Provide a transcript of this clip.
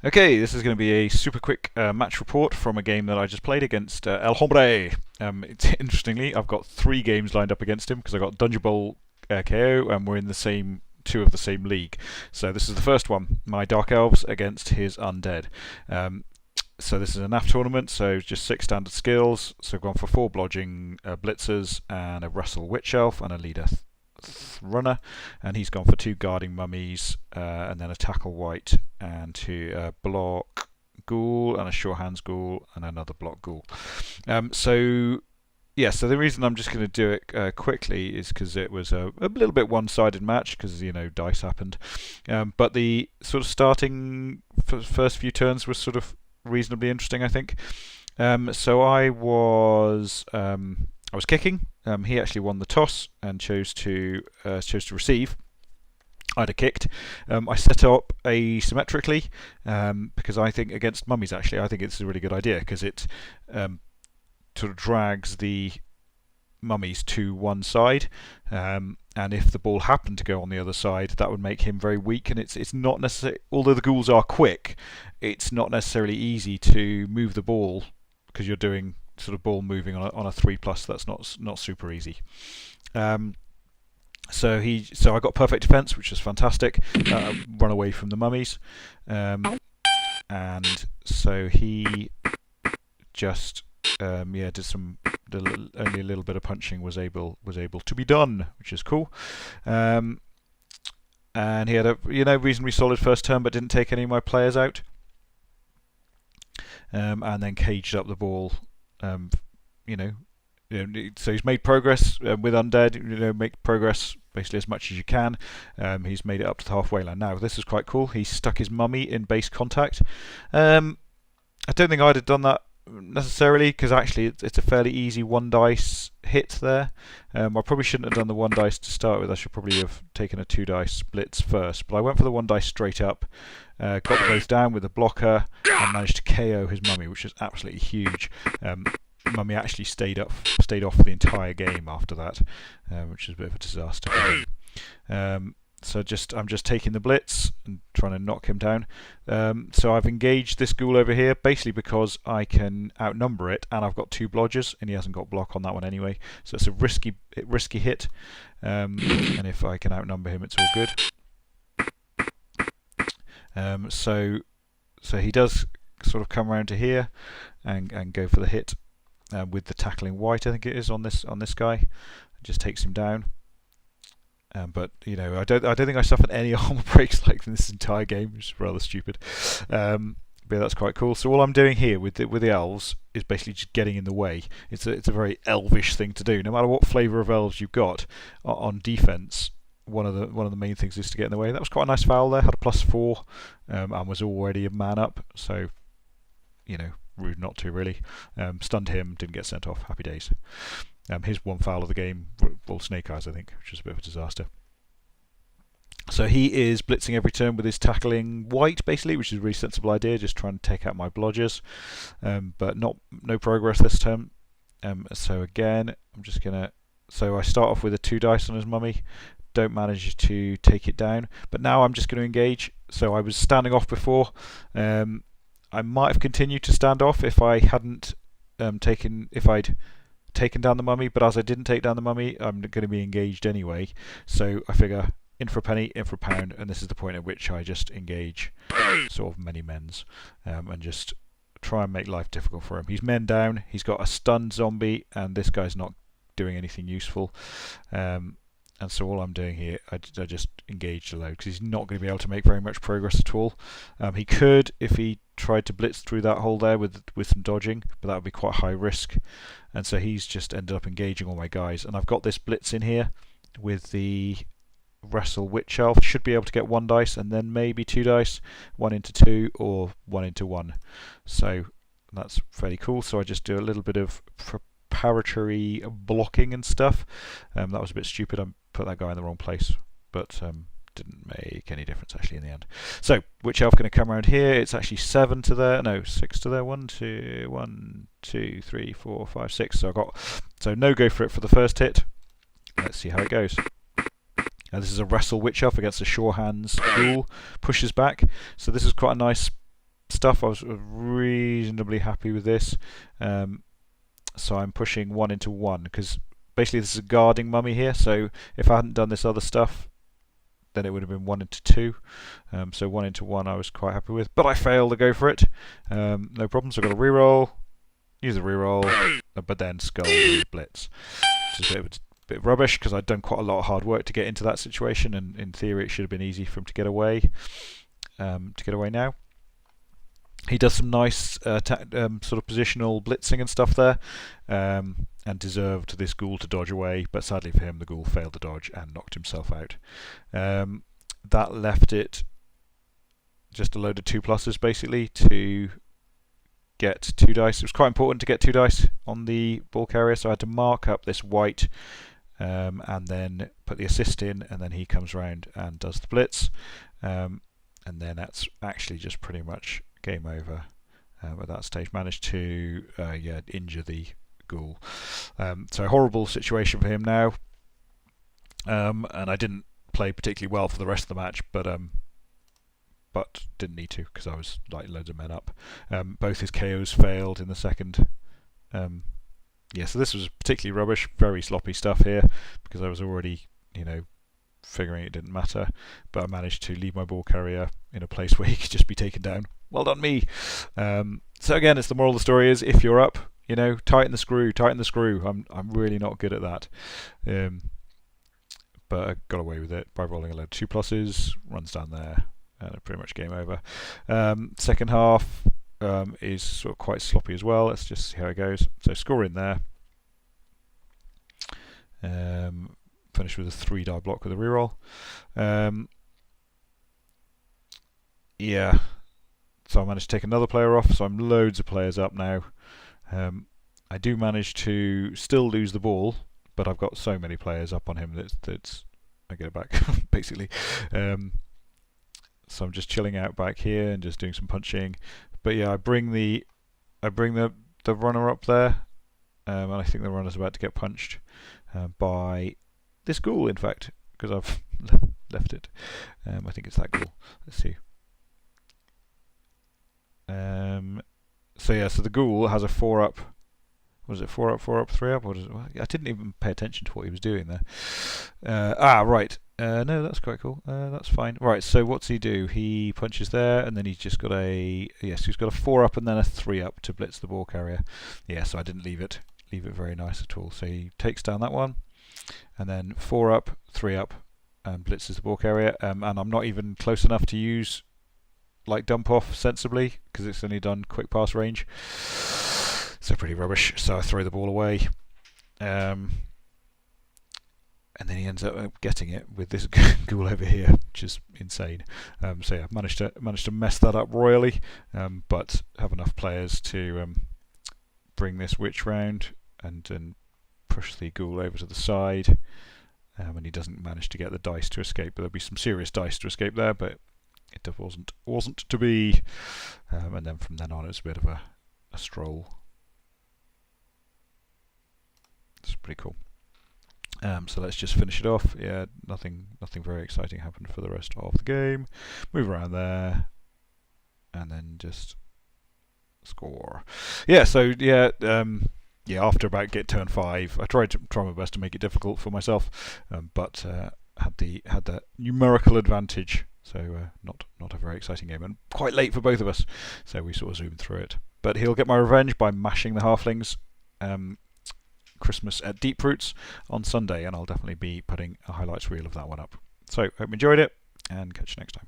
Okay, this is going to be a super quick match report from a game that I just played against El Hombre. Interestingly, I've got 3 games lined up against him because I got Dungeonbowl KO and we're in the same two of the same league. So this is the first one, my Dark Elves against his Undead. So this is a NAF tournament, so just 6 standard skills. So I've gone for 4 blodging blitzers and a Wrestle Witch Elf and a leader runner, and he's gone for 2 guarding mummies and then a tackle white and 2 block ghoul and a sure hands ghoul and another block ghoul. So the reason I'm just going to do it quickly is because it was a little bit one-sided match because dice happened, but the sort of starting first few turns was sort of reasonably interesting, I think. So I was kicking. He actually won the toss and chose to receive. I'd have kicked. I set up asymmetrically because I think against mummies, actually, I think it's a really good idea because it sort of drags the mummies to one side, and if the ball happened to go on the other side, that would make him very weak. And it's not necessarily, although the ghouls are quick, it's not necessarily easy to move the ball because you're doing sort of ball moving on a 3+. That's not super easy. So I got perfect defense, which was fantastic. Run away from the mummies, and so he just did some. Only a little bit of punching was able to be done, which is cool. And he had a reasonably solid first turn, but didn't take any of my players out. And then caged up the ball. So he's made progress with Undead. Make progress basically as much as you can. He's made it up to the halfway line. Now this is quite cool. He stuck his mummy in base contact. I don't think I'd have done that necessarily because actually it's a fairly easy 1 dice hit there. I probably shouldn't have done the 1 dice to start with. I should probably have taken a 2 dice blitz first, but I went for the 1 dice straight up, got both down with a blocker and managed to KO his mummy, which is absolutely huge. Mummy actually stayed off for the entire game after that, which is a bit of a disaster for him. So I'm just taking the blitz and trying to knock him down. So I've engaged this ghoul over here basically because I can outnumber it, and I've got 2 blodgers, and he hasn't got block on that one anyway. So it's a risky hit, and if I can outnumber him, it's all good. So he does sort of come around to here and go for the hit with the tackling white, I think it is, on this guy. It just takes him down. But I don't think I suffered any armor breaks like in this entire game, which is rather stupid. But yeah, that's quite cool. So all I'm doing here with the elves is basically just getting in the way. It's a very elvish thing to do. No matter what flavour of elves you've got on defence, one of the main things is to get in the way. That was quite a nice foul there. Had a +4 and was already a man up. So rude not to really. Stunned him, didn't get sent off. Happy days. His 1 foul of the game, all snake eyes, I think, which is a bit of a disaster. So he is blitzing every turn with his tackling white, basically, which is a really sensible idea, just trying to take out my blodgers, but no progress this turn. So again, so I start off with a 2 dice on his mummy, don't manage to take it down, but now I'm just going to engage. So I was standing off before. I might have continued to stand off if I hadn't taken down the mummy, but as I didn't take down the mummy, I'm going to be engaged anyway. So I figure in for a penny, in for a pound, and this is the point at which I just engage sort of many men's and just try and make life difficult for him. He's men down, he's got a stunned zombie, and this guy's not doing anything useful. And so all I'm doing here, I just engage the load because he's not going to be able to make very much progress at all. He could if he tried to blitz through that hole there with some dodging, but that would be quite high risk. And so he's just ended up engaging all my guys. And I've got this blitz in here with the Wrestle Witch Elf. Should be able to get 1 dice and then maybe 2 dice, 1 into 2 or 1 into 1. So that's fairly cool. So I just do a little bit of preparatory blocking and stuff. That was a bit stupid. I put that guy in the wrong place, but didn't make any difference actually in the end. So Witch Elf going to come around here. It's actually 7 to there, no, 6 to there. 1 2 3 4 5 6. So no go for it for the first hit. Let's see how it goes. This is a Wrestle Witch Elf against a Sure Hands Ghoul. Pushes back. So this is quite a nice stuff, I was reasonably happy with this. So I'm pushing 1 into 1 because basically this is a guarding mummy here. So if I hadn't done this other stuff, then it would have been 1 into 2. So 1 into 1 I was quite happy with, but I failed to go for it. No problem. So I've got to reroll, use the reroll, but then skull and blitz, which is a bit of rubbish because I'd done quite a lot of hard work to get into that situation, and in theory it should have been easy for him to get away. Now. He does some nice sort of positional blitzing and stuff there, and deserved this ghoul to dodge away, but sadly for him the ghoul failed to dodge and knocked himself out. That left it just a load of 2+s basically to get 2 dice. It was quite important to get 2 dice on the ball carrier, so I had to mark up this white and then put the assist in, and then he comes round and does the blitz, and then that's actually just pretty much game over at that stage. Managed to injure the ghoul. So horrible situation for him now, and I didn't play particularly well for the rest of the match, but didn't need to because I was like loads of men up. Both his KOs failed in the second. So this was particularly rubbish, very sloppy stuff here because I was already, figuring it didn't matter, but I managed to leave my ball carrier in a place where he could just be taken down. Well done me. So again, it's the moral of the story is if you're up, tighten the screw. I'm really not good at that. But I got away with it by rolling a load of 2+s, runs down there, and pretty much game over. Second half is sort of quite sloppy as well. Let's just see how it goes. So score in there. Finish with a 3-die block with a reroll. So I managed to take another player off, so I'm loads of players up now. I do manage to still lose the ball, but I've got so many players up on him that I get it back basically. So I'm just chilling out back here and just doing some punching. But yeah, I bring the runner up there, and I think the runner's about to get punched by this ghoul, in fact, because I've left it. I think it's that ghoul. Let's see. So the ghoul has a 4-up. Was it 4-up, 4-up, 3-up? I didn't even pay attention to what he was doing there. Right. No, that's quite cool. That's fine. Right. So what's he do? He punches there, and then he's just got he's got a 4-up and then a 3-up to blitz the ball carrier. Yeah. So I didn't leave it very nice at all. So he takes down that one, and then 4-up, 3-up, and blitzes the ball carrier. And I'm not even close enough to use like dump off sensibly because it's only done quick pass range. So pretty rubbish. So I throw the ball away, and then he ends up getting it with this ghoul over here, which is insane. So yeah, managed to mess that up royally, but have enough players to bring this witch round and push the ghoul over to the side. And he doesn't manage to get the dice to escape. But there'll be some serious dice to escape there, but it wasn't to be. And then from then on, it's a bit of a stroll. It's pretty cool. So let's just finish it off. Yeah, nothing very exciting happened for the rest of the game. Move around there, and then just score. Yeah. So yeah. After about turn 5, I tried my best to make it difficult for myself, but had the numerical advantage. So not a very exciting game, and quite late for both of us. So we sort of zoomed through it. But he'll get my revenge by mashing the halflings. Christmas at Deep Roots on Sunday, and I'll definitely be putting a highlights reel of that one up. So hope you enjoyed it, and catch you next time.